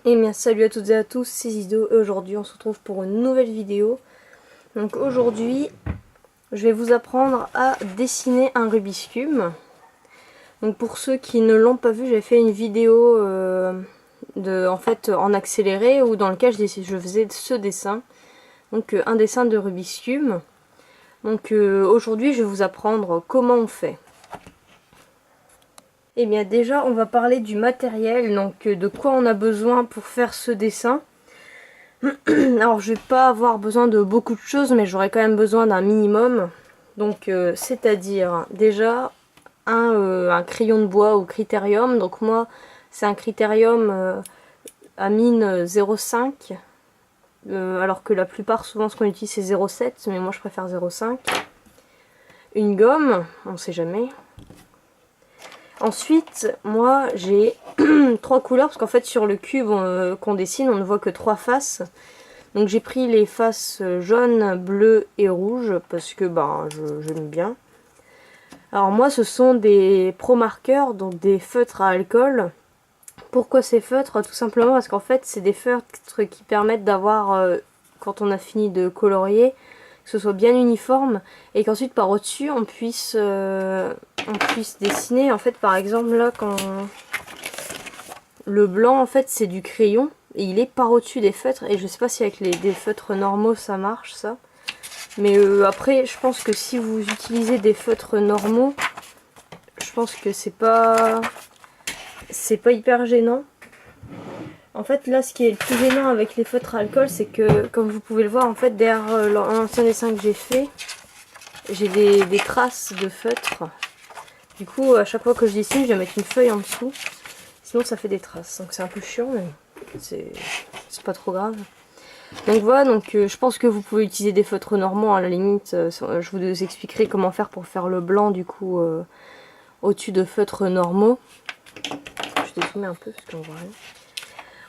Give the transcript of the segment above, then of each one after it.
Et bien salut à toutes et à tous, c'est Zido et aujourd'hui on se retrouve pour une nouvelle vidéo. Donc aujourd'hui je vais vous apprendre à dessiner un Rubik's Cube. Donc pour ceux qui ne l'ont pas vu, j'ai fait une vidéo en accéléré ou dans lequel je faisais ce dessin. Donc un dessin de Rubik's Cube. Donc aujourd'hui je vais vous apprendre comment on fait. Et bien déjà on va parler du matériel, donc de quoi on a besoin pour faire ce dessin. Alors je vais pas avoir besoin de beaucoup de choses, mais j'aurai quand même besoin d'un minimum. Donc c'est-à-dire déjà un crayon de bois ou critérium. Donc moi c'est un critérium à mine 0,5. Alors que la plupart souvent ce qu'on utilise c'est 0,7, mais moi je préfère 0,5. Une gomme, on sait jamais. Ensuite, moi j'ai trois couleurs, parce qu'en fait sur le cube qu'on dessine, on ne voit que trois faces. Donc j'ai pris les faces jaune, bleu et rouge, parce que j'aime bien. Alors moi ce sont des pro marqueurs, donc des feutres à alcool. Pourquoi ces feutres? Tout simplement parce qu'en fait c'est des feutres qui permettent d'avoir, quand on a fini de colorier, que ce soit bien uniforme et qu'ensuite par au-dessus on puisse dessiner. En fait par exemple là quand le blanc en fait c'est du crayon et il est par au-dessus des feutres, et je sais pas si avec des feutres normaux ça marche ça, mais après je pense que si vous utilisez des feutres normaux, je pense que c'est pas hyper gênant. En fait là ce qui est le plus gênant avec les feutres à alcool, c'est que comme vous pouvez le voir en fait derrière l'ancien dessin que j'ai fait, j'ai des traces de feutre. Du coup à chaque fois que je dessine je vais mettre une feuille en dessous, sinon ça fait des traces, donc c'est un peu chiant, mais c'est pas trop grave. Donc voilà, je pense que vous pouvez utiliser des feutres normaux à la limite. Je vous expliquerai comment faire pour faire le blanc du coup au-dessus de feutres normaux. Je dézoome un peu parce qu'on voit rien.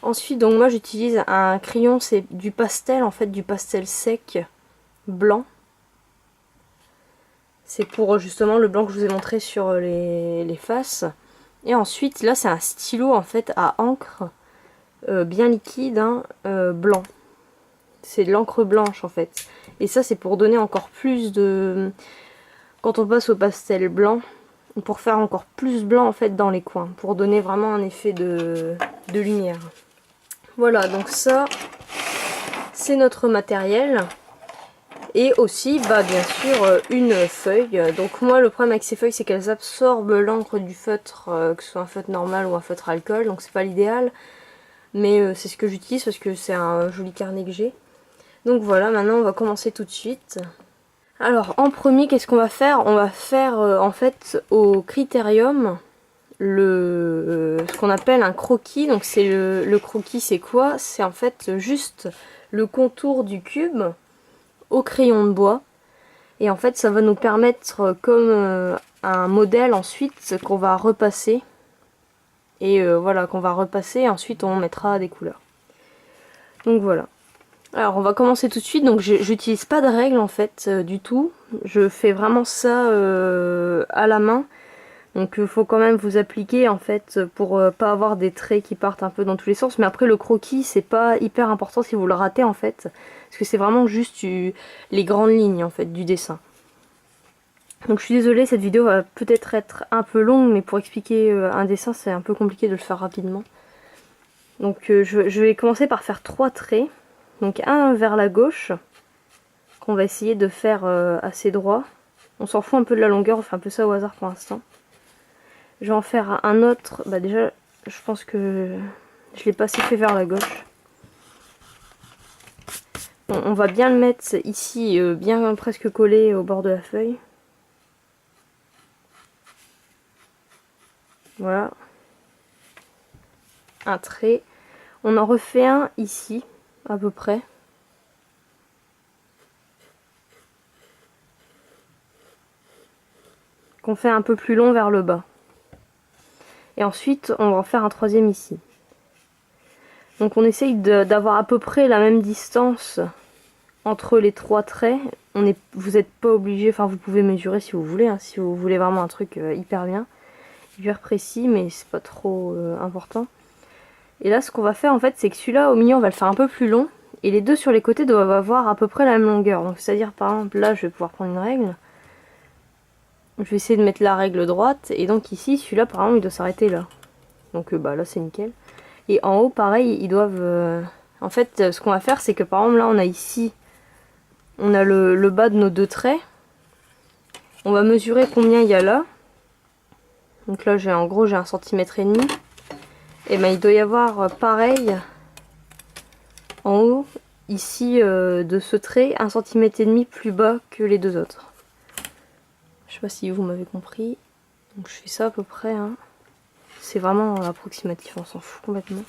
Ensuite donc moi j'utilise un crayon, c'est du pastel en fait, du pastel sec blanc. C'est pour justement le blanc que je vous ai montré sur les faces. Et ensuite là c'est un stylo en fait à encre bien liquide, hein, blanc. C'est de l'encre blanche en fait. Et ça c'est pour donner encore plus de... Quand on passe au pastel blanc, pour faire encore plus blanc en fait dans les coins. Pour donner vraiment un effet de lumière. Voilà, donc ça c'est notre matériel. Et aussi bien sûr une feuille. Donc moi le problème avec ces feuilles c'est qu'elles absorbent l'encre du feutre, que ce soit un feutre normal ou un feutre alcool. Donc c'est pas l'idéal. Mais c'est ce que j'utilise parce que c'est un joli carnet que j'ai. Donc voilà, maintenant on va commencer tout de suite. Alors en premier, qu'est-ce qu'on va faire? On va faire en fait au critérium ce qu'on appelle un croquis. Donc c'est le croquis, c'est quoi? C'est en fait juste le contour du cube au crayon de bois. Et en fait ça va nous permettre comme un modèle ensuite qu'on va repasser. Et voilà, qu'on va repasser, ensuite on mettra des couleurs. Donc voilà. Alors on va commencer tout de suite, donc j'utilise pas de règles en fait du tout, je fais vraiment ça à la main, donc il faut quand même vous appliquer en fait pour pas avoir des traits qui partent un peu dans tous les sens, mais après le croquis c'est pas hyper important si vous le ratez en fait, parce que c'est vraiment juste les grandes lignes en fait du dessin. Donc je suis désolée, cette vidéo va peut-être être un peu longue, mais pour expliquer un dessin c'est un peu compliqué de le faire rapidement. Donc je vais commencer par faire 3 traits. Donc un vers la gauche, qu'on va essayer de faire assez droit. On s'en fout un peu de la longueur, on fait un peu ça au hasard pour l'instant. Je vais en faire un autre, déjà je pense que je l'ai pas assez fait vers la gauche. Bon, on va bien le mettre ici, bien presque collé au bord de la feuille. Voilà. Un trait. On en refait un ici, à peu près. Qu'on fait un peu plus long vers le bas. Et ensuite, on va en faire un troisième ici. Donc on essaye d'avoir à peu près la même distance entre les 3 traits. Vous n'êtes pas obligé, enfin vous pouvez mesurer si vous voulez, hein, si vous voulez vraiment un truc hyper bien, hyper précis, mais c'est pas trop important. Et là ce qu'on va faire en fait c'est que celui-là au milieu on va le faire un peu plus long. Et les deux sur les côtés doivent avoir à peu près la même longueur. Donc c'est à dire par exemple là je vais pouvoir prendre une règle. Je vais essayer de mettre la règle droite. Et donc ici celui-là par exemple il doit s'arrêter là. Donc bah là c'est nickel. Et en haut pareil ils doivent... En fait ce qu'on va faire c'est que par exemple là on a ici... On a le bas de nos deux traits. On va mesurer combien il y a là. Donc là j'ai en gros j'ai 1,5 cm. Et ben il doit y avoir pareil en haut ici de ce trait 1,5 cm plus bas que les deux autres. Je sais pas si vous m'avez compris. Donc je fais ça à peu près. Hein. C'est vraiment approximatif, on s'en fout complètement.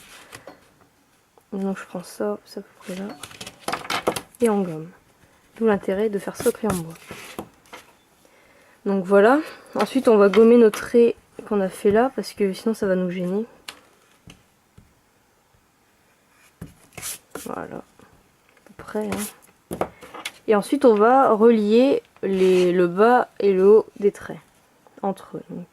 Donc je prends ça, ça à peu près là. Et en gomme. D'où l'intérêt de faire ça au crayon de bois. Donc voilà. Ensuite on va gommer nos traits qu'on a fait là parce que sinon ça va nous gêner. Voilà. À peu près. Hein. Et ensuite on va relier le bas et le haut des traits. Entre eux. Donc.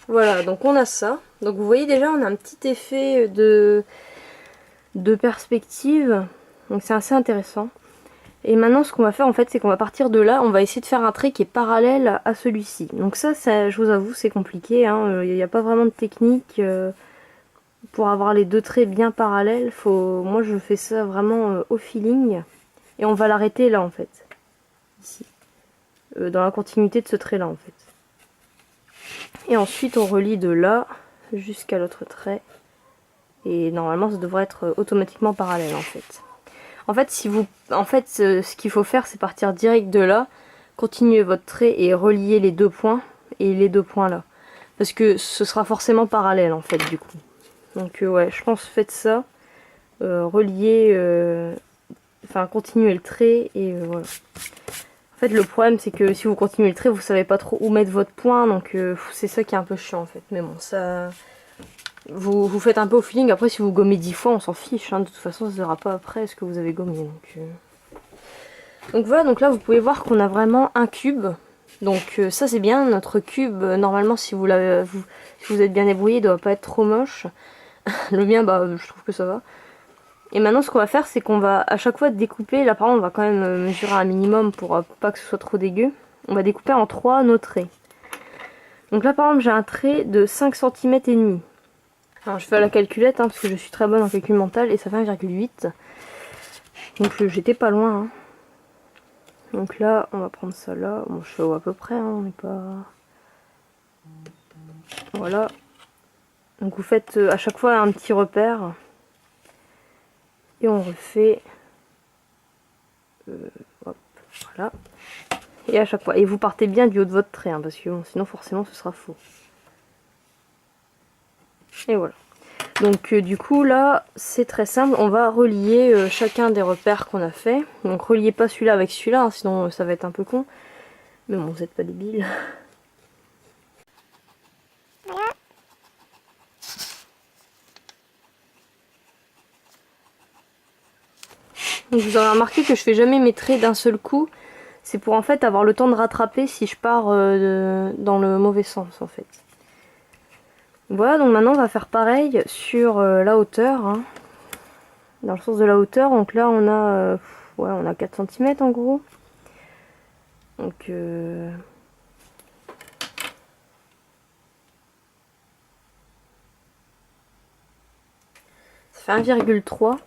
Voilà, donc on a ça. Donc vous voyez déjà on a un petit effet de perspective. Donc c'est assez intéressant. Et maintenant ce qu'on va faire en fait c'est qu'on va partir de là. On va essayer de faire un trait qui est parallèle à celui-ci. Donc ça je vous avoue c'est compliqué. Hein. Il n'y a pas vraiment de technique pour avoir les deux traits bien parallèles. Moi je fais ça vraiment au feeling. Et on va l'arrêter là en fait. Ici. Dans la continuité de ce trait là en fait. Et ensuite on relie de là jusqu'à l'autre trait. Et normalement ça devrait être automatiquement parallèle en fait. En fait, ce qu'il faut faire c'est partir direct de là, continuer votre trait et relier les deux points et les deux points là. Parce que ce sera forcément parallèle en fait du coup. Donc ouais, je pense faites ça. Relier, enfin continuer le trait et voilà. En fait le problème c'est que si vous continuez le trait vous savez pas trop où mettre votre point donc c'est ça qui est un peu chiant en fait. Mais bon ça... Vous faites un peu au feeling, après si vous gommez 10 fois on s'en fiche, hein. De toute façon ça ne verra pas après ce que vous avez gommé. Donc voilà, donc là vous pouvez voir qu'on a vraiment un cube. Donc ça c'est bien, notre cube normalement si vous êtes bien débrouillé il ne doit pas être trop moche. Le mien bah je trouve que ça va. Et maintenant ce qu'on va faire c'est qu'on va à chaque fois découper, là par exemple on va quand même mesurer un minimum pour pas que ce soit trop dégueu. On va découper en 3 nos traits. Donc là par exemple j'ai un trait de 5 cm et demi. Alors je fais à la calculette hein, parce que je suis très bonne en calcul mental et ça fait 1,8. Donc j'étais pas loin. Hein. Donc là on va prendre ça là. Bon je fais à peu près, hein, on n'est pas... Voilà. Donc vous faites à chaque fois un petit repère. Et on refait... hop, voilà. Et à chaque fois. Et vous partez bien du haut de votre trait hein, parce que bon, sinon forcément ce sera faux. Et voilà. Donc du coup là c'est très simple, on va relier chacun des repères qu'on a fait. Donc reliez pas celui-là avec celui-là, hein, sinon ça va être un peu con. Mais bon vous n'êtes pas débiles. Donc vous aurez remarqué que je fais jamais mes traits d'un seul coup. C'est pour en fait avoir le temps de rattraper si je pars dans le mauvais sens en fait. Voilà, donc maintenant on va faire pareil sur la hauteur. Hein. Dans le sens de la hauteur, donc là on a, ouais, on a 4 cm en gros. Donc ça fait 1,3.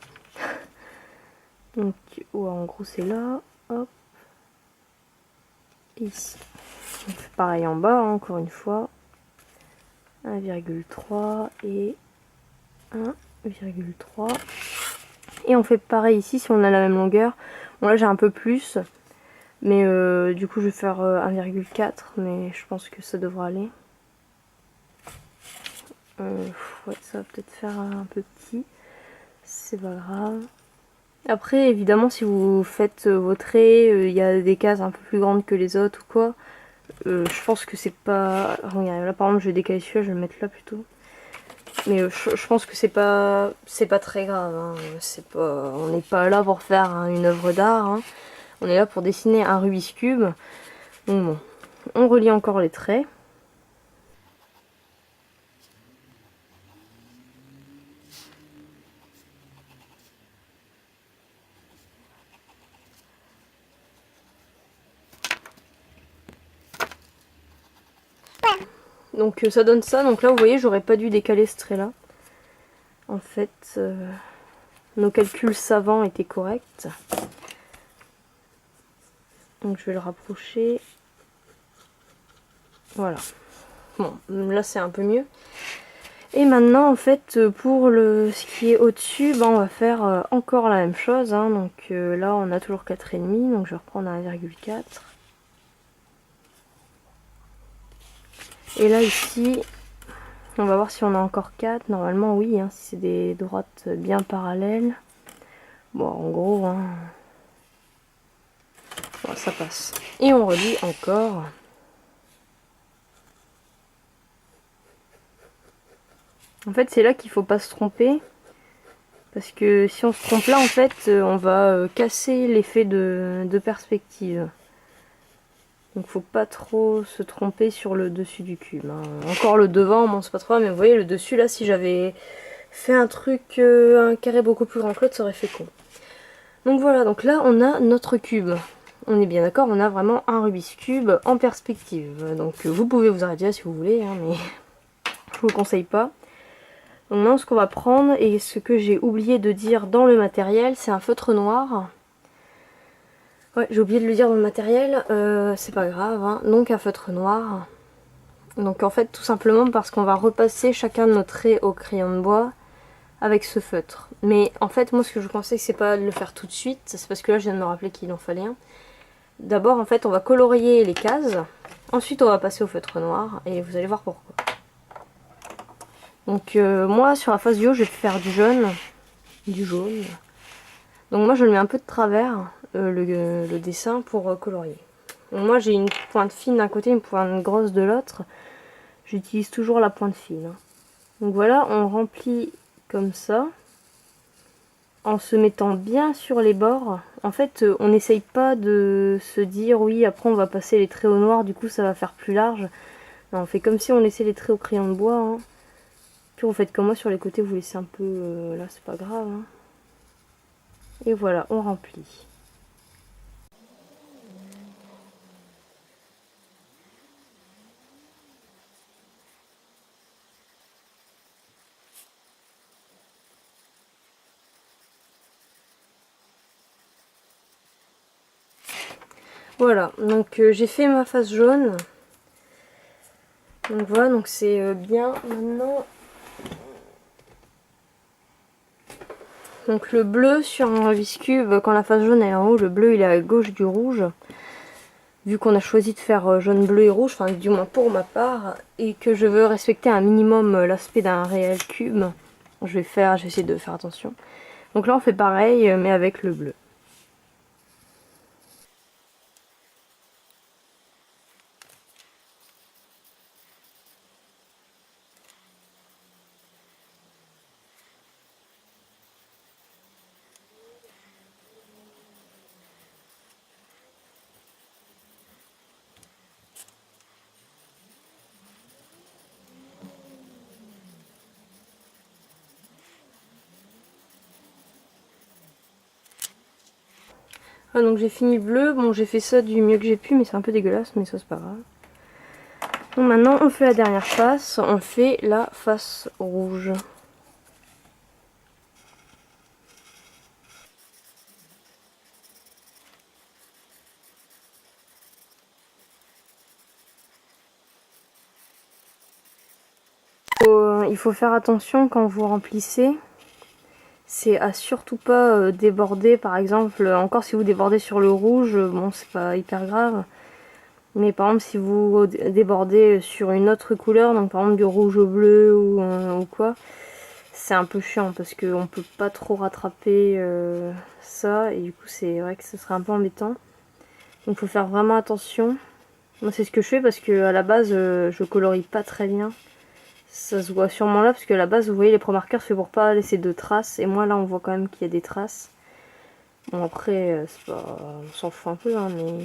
Donc ouais, en gros c'est là, hop. Et ici. On fait pareil en bas, hein, encore une fois. 1,3 et 1,3. Et on fait pareil ici si on a la même longueur. Bon là j'ai un peu plus. Mais du coup je vais faire 1,4. Mais je pense que ça devra aller. Ouais, ça va peut-être faire un peu petit. C'est pas grave. Après évidemment si vous faites vos traits, il y a des cases un peu plus grandes que les autres ou quoi. Je pense que c'est pas... Regarde, là par exemple je vais décaler celui-là, je vais le mettre là plutôt. Mais je pense que c'est pas très grave. Hein. On n'est pas là pour faire une œuvre d'art. Hein. On est là pour dessiner un Rubik's Cube. Donc bon, on relie encore les traits. Donc ça donne ça. Donc là, vous voyez, j'aurais pas dû décaler ce trait là. En fait, nos calculs savants étaient corrects. Donc je vais le rapprocher. Voilà. Bon, là c'est un peu mieux. Et maintenant, en fait, pour ce qui est au-dessus, ben, on va faire encore la même chose. Hein. Donc là, on a toujours 4,5. Donc je vais reprendre à 1,4. Et là, ici, on va voir si on a encore 4. Normalement, oui, hein, si c'est des droites bien parallèles. Bon, en gros, hein, bon, ça passe. Et on relie encore. En fait, c'est là qu'il faut pas se tromper. Parce que si on se trompe là, en fait, on va casser l'effet de perspective. Donc faut pas trop se tromper sur le dessus du cube. Hein. Encore le devant, bon c'est pas trop, mais vous voyez le dessus là, si j'avais fait un truc, un carré beaucoup plus grand que l'autre, ça aurait fait con. Donc voilà, donc là on a notre cube. On est bien d'accord, on a vraiment un Rubik's Cube en perspective. Donc vous pouvez vous arrêter là si vous voulez, hein, mais je vous le conseille pas. Donc maintenant ce qu'on va prendre, et ce que j'ai oublié de dire dans le matériel, c'est un feutre noir. Ouais, j'ai oublié de le dire dans le matériel, c'est pas grave, hein. Donc un feutre noir. Donc en fait tout simplement parce qu'on va repasser chacun de nos traits au crayon de bois avec ce feutre. Mais en fait moi ce que je vous conseille c'est pas de le faire tout de suite, c'est parce que là je viens de me rappeler qu'il en fallait un. D'abord en fait on va colorier les cases, ensuite on va passer au feutre noir et vous allez voir pourquoi. Donc moi sur la face du haut je vais faire du jaune. Donc moi je le mets un peu de travers le dessin pour colorier. Donc moi j'ai une pointe fine d'un côté, une pointe grosse de l'autre. J'utilise toujours la pointe fine. Donc voilà, on remplit comme ça. En se mettant bien sur les bords. En fait on n'essaye pas de se dire oui après on va passer les traits au noir, du coup ça va faire plus large. Non, on fait comme si on laissait les traits au crayon de bois. Hein. Puis vous faites comme moi sur les côtés, vous laissez un peu... là c'est pas grave. Hein. Et voilà, on remplit. Voilà, donc j'ai fait ma face jaune. Donc voilà, donc c'est bien maintenant. Donc le bleu sur un Rubik's Cube, quand la face jaune est en haut, le bleu il est à gauche du rouge. Vu qu'on a choisi de faire jaune, bleu et rouge, enfin du moins pour ma part, et que je veux respecter un minimum l'aspect d'un réel cube, je vais essayer de faire attention. Donc là on fait pareil, mais avec le bleu. Ah, donc j'ai fini le bleu, bon j'ai fait ça du mieux que j'ai pu, mais c'est un peu dégueulasse, mais ça c'est pas grave. Donc maintenant on fait la dernière face, on fait la face rouge. Il faut faire attention quand vous remplissez, c'est à surtout pas déborder, par exemple, encore si vous débordez sur le rouge, bon c'est pas hyper grave, mais par exemple si vous débordez sur une autre couleur, donc par exemple du rouge au bleu ou quoi, c'est un peu chiant parce qu'on peut pas trop rattraper ça, et du coup c'est vrai que ce serait un peu embêtant, donc il faut faire vraiment attention. Moi c'est ce que je fais parce que à la base je colorie pas très bien. Ça se voit sûrement là, parce que à la base, vous voyez, les Pro Markers, c'est pour pas laisser de traces. Et moi, là, on voit quand même qu'il y a des traces. Bon, après, c'est pas... on s'en fout un peu, hein, mais...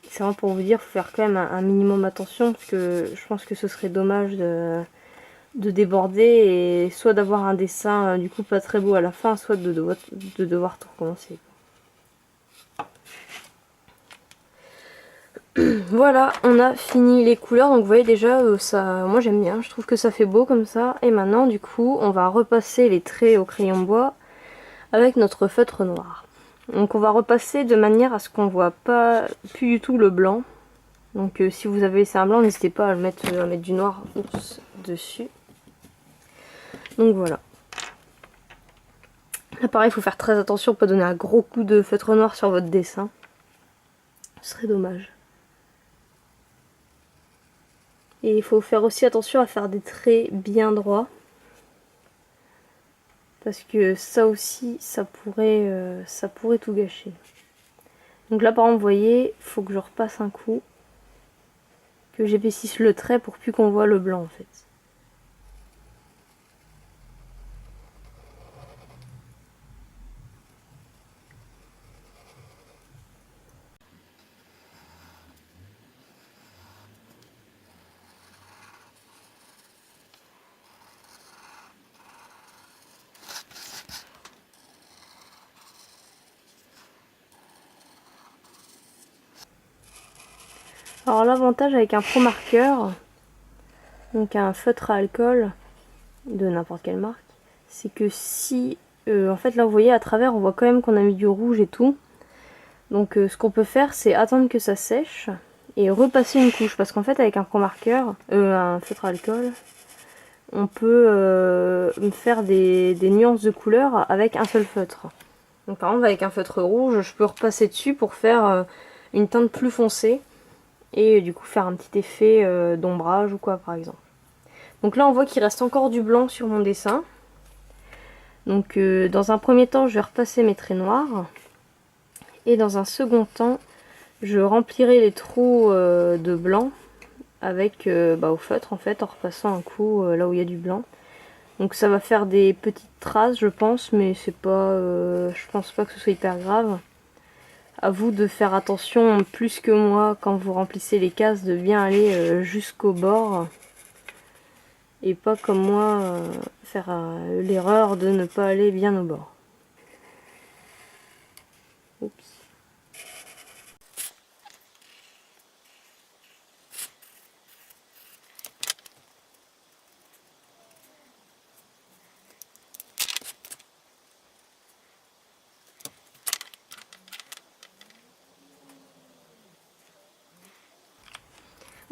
C'est vraiment pour vous dire, faut faire quand même un minimum attention, parce que je pense que ce serait dommage de déborder, et soit d'avoir un dessin, du coup, pas très beau à la fin, soit de devoir tout recommencer. Voilà, on a fini les couleurs, donc vous voyez déjà, ça, moi j'aime bien, je trouve que ça fait beau comme ça. Et maintenant, du coup, on va repasser les traits au crayon bois avec notre feutre noir. Donc on va repasser de manière à ce qu'on voit pas plus du tout le blanc. Donc si vous avez laissé un blanc, n'hésitez pas à mettre du noir dessus. Donc voilà. Là pareil, il faut faire très attention, pas donner un gros coup de feutre noir sur votre dessin. Ce serait dommage. Et il faut faire aussi attention à faire des traits bien droits. Parce que ça aussi, ça pourrait tout gâcher. Donc là par exemple, vous voyez, il faut que je repasse un coup. Que j'épaississe le trait pour plus qu'on voit le blanc en fait. Alors l'avantage avec un Pro Marker, donc un feutre à alcool de n'importe quelle marque, c'est que si, en fait là vous voyez à travers, on voit quand même qu'on a mis du rouge et tout. Donc ce qu'on peut faire, c'est attendre que ça sèche et repasser une couche, parce qu'en fait avec un Pro Marker, un feutre à alcool, on peut faire des nuances de couleurs avec un seul feutre. Donc par exemple avec un feutre rouge, je peux repasser dessus pour faire une teinte plus foncée. Et du coup faire un petit effet d'ombrage ou quoi par exemple. Donc là on voit qu'il reste encore du blanc sur mon dessin. Donc dans un premier temps je vais repasser mes traits noirs. Et dans un second temps je remplirai les trous de blanc avec au feutre en fait, en repassant un coup là où il y a du blanc. Donc ça va faire des petites traces je pense, mais c'est pas, je pense pas que ce soit hyper grave. À vous de faire attention plus que moi quand vous remplissez les cases, de bien aller jusqu'au bord. Et pas comme moi faire l'erreur de ne pas aller bien au bord. Oups.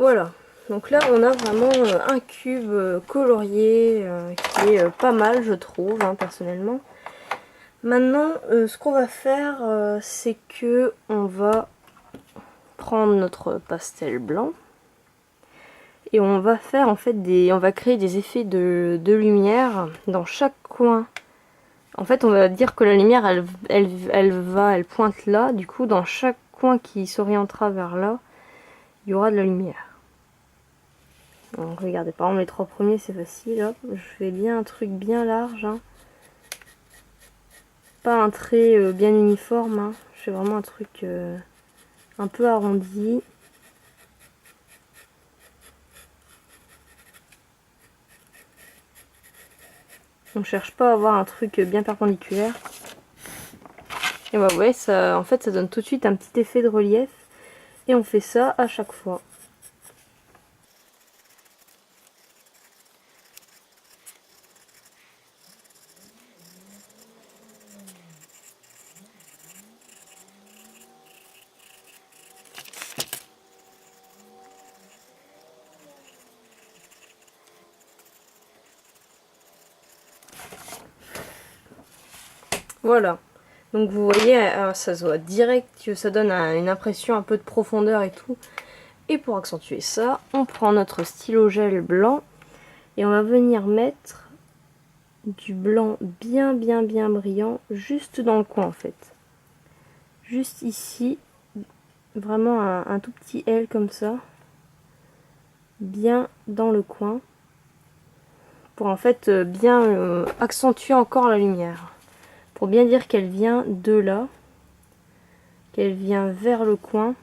Voilà, donc là on a vraiment un cube colorié qui est pas mal je trouve, hein, personnellement. Maintenant ce qu'on va faire c'est que on va prendre notre pastel blanc et on va faire en fait on va créer des effets de lumière dans chaque coin. En fait on va dire que la lumière elle pointe là, du coup dans chaque coin qui s'orientera vers là, il y aura de la lumière. Donc regardez, par exemple les trois premiers c'est facile, hop, je fais bien un truc bien large, hein. Pas un trait bien uniforme, hein. Je fais vraiment un truc un peu arrondi. On cherche pas à avoir un truc bien perpendiculaire. Et bah ouais, ça, en fait ça donne tout de suite un petit effet de relief. Et on fait ça à chaque fois. Voilà. Donc vous voyez, ça se voit direct que ça donne une impression un peu de profondeur et tout. Et pour accentuer ça, on prend notre stylo gel blanc et on va venir mettre du blanc bien brillant juste dans le coin en fait. Juste ici, vraiment un tout petit L comme ça, bien dans le coin. pour en fait bien accentuer encore la lumière. Pour bien dire qu'elle vient de là, qu'elle vient vers le coin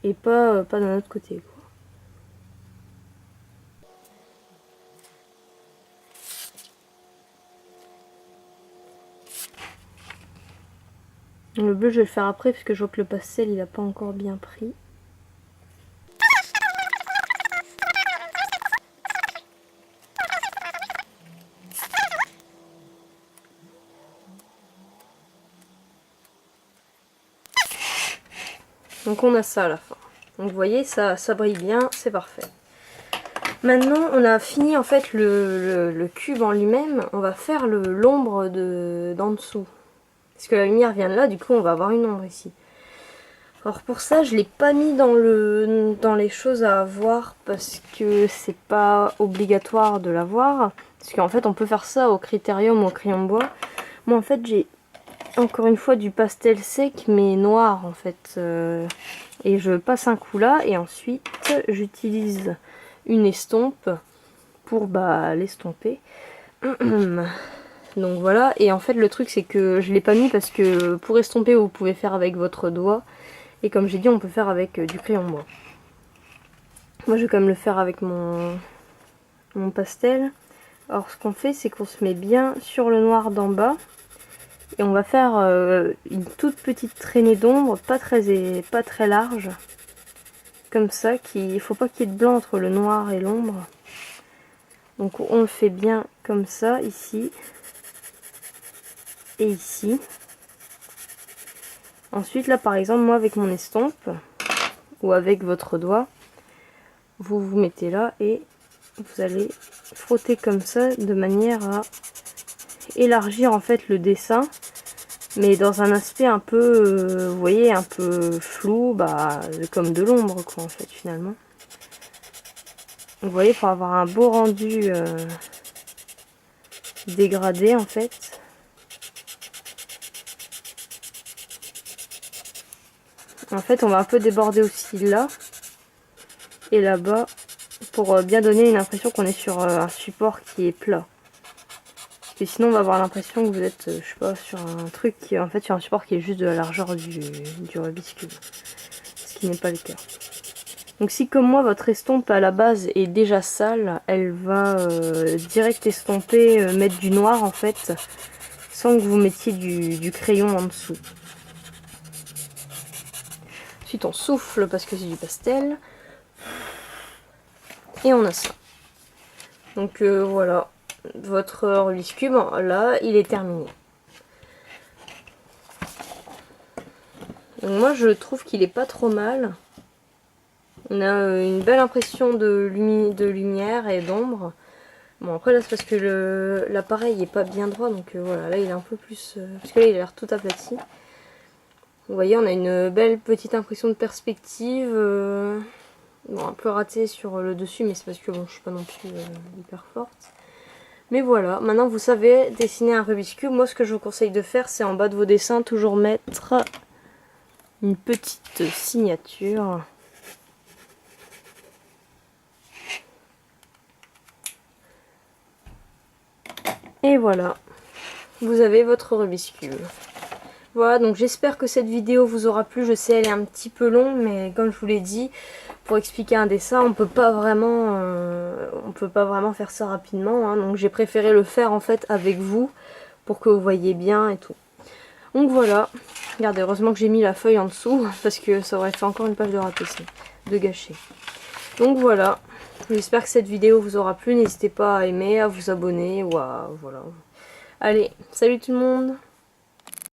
et pas d'un autre côté, quoi. Le bleu je vais le faire après parce que je vois que le pastel il a pas encore bien pris. Donc on a ça à la fin. Donc vous voyez, ça brille bien, c'est parfait. Maintenant on a fini en fait le cube en lui-même, on va faire l'ombre d'en dessous. Parce que la lumière vient de là, du coup on va avoir une ombre ici. Alors pour ça je l'ai pas mis dans les choses à avoir parce que c'est pas obligatoire de l'avoir. Parce qu'en fait on peut faire ça au critérium ou au crayon de bois. Moi en fait j'ai encore une fois du pastel sec mais noir en fait. Et je passe un coup là et ensuite j'utilise une estompe pour l'estomper. Donc voilà, et en fait le truc c'est que je l'ai pas mis parce que pour estomper vous pouvez faire avec votre doigt. Et comme j'ai dit on peut faire avec du crayon de bois. Moi je vais quand même le faire avec mon pastel. Alors ce qu'on fait c'est qu'on se met bien sur le noir d'en bas. Et on va faire une toute petite traînée d'ombre, pas très large. Comme ça, il faut pas qu'il y ait de blanc entre le noir et l'ombre. Donc on le fait bien comme ça, ici. Et ici. Ensuite là par exemple, moi avec mon estompe, ou avec votre doigt, vous vous mettez là et vous allez frotter comme ça de manière à élargir en fait le dessin. Mais dans un aspect un peu, vous voyez, un peu flou, comme de l'ombre quoi en fait finalement. Vous voyez, pour avoir un beau rendu dégradé en fait. En fait on va un peu déborder aussi là et là-bas pour bien donner une impression qu'on est sur un support qui est plat. Et sinon on va avoir l'impression que vous êtes, je sais pas, sur un truc qui est en fait sur un support qui est juste de la largeur du Rubik's Cube. Ce qui n'est pas le cas. Donc si comme moi votre estompe à la base est déjà sale, elle va direct estomper, mettre du noir en fait, sans que vous mettiez du crayon en dessous. Ensuite on souffle parce que c'est du pastel. Et on a ça. Donc voilà. Votre Rubik's Cube, là, il est terminé. Donc moi, je trouve qu'il est pas trop mal. On a une belle impression de lumière et d'ombre. Bon, après, là, c'est parce que l'appareil est pas bien droit. Donc voilà, là, il est un peu plus... parce que là, il a l'air tout aplati. Vous voyez, on a une belle petite impression de perspective. Bon, un peu raté sur le dessus, mais c'est parce que bon, je suis pas non plus hyper forte. Mais voilà, maintenant vous savez dessiner un Rubik's Cube. Moi ce que je vous conseille de faire, c'est en bas de vos dessins, toujours mettre une petite signature. Et voilà, vous avez votre Rubik's Cube. Voilà, donc j'espère que cette vidéo vous aura plu. Je sais, elle est un petit peu longue, mais comme je vous l'ai dit, pour expliquer un dessin, on peut pas vraiment faire ça rapidement. Hein, donc j'ai préféré le faire en fait avec vous, pour que vous voyez bien et tout. Donc voilà, regardez, heureusement que j'ai mis la feuille en dessous, parce que ça aurait fait encore une page de raté, de gâcher. Donc voilà, j'espère que cette vidéo vous aura plu. N'hésitez pas à aimer, à vous abonner, ou à... voilà. Allez, salut tout le monde!